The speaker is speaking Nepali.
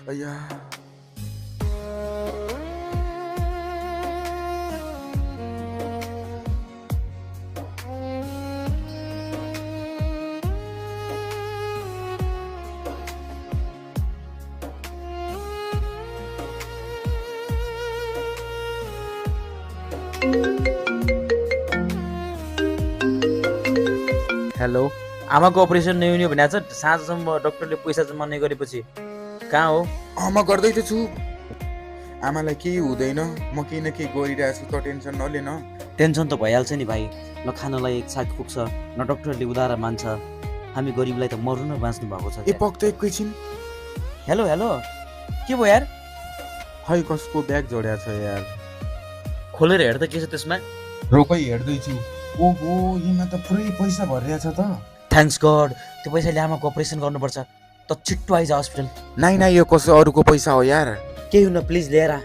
अय्या हेलो आमाको अपरेसन नहुने भनेको छ साँझसम्म डाक्टरले पैसा जम्मा नगरेपछि कहाँ हो म गर्दै त छु आमालाई केही हुँदैन म केही न केही गरिरहेको छु त टेन्सन नले न टेन्सन त भइहाल्छ नि भाइ न खानलाई एक साग पुग्छ न डाक्टरले उधार मान्छ हामी गरिबलाई त मर्नु न बाँच्नु भएको छ ए पक्क एकैछिन हेलो हेलो के भयो यार खै कसको ब्याग जोड्या छ यार खोलेर हेर्दा के छ त्यसमा रोकै हेर्दैछु ओहो यिनमा त पुरै पैसा भरिरहेछ त थ्याङ्क्स गड त्यो पैसाले आमाको अपरेसन गर्नुपर्छ त छिट्टो आइज हस्पिटल नाइ नाइ यो कसो अरूको पैसा हो यार केही हुन प्लिज लिएर आ।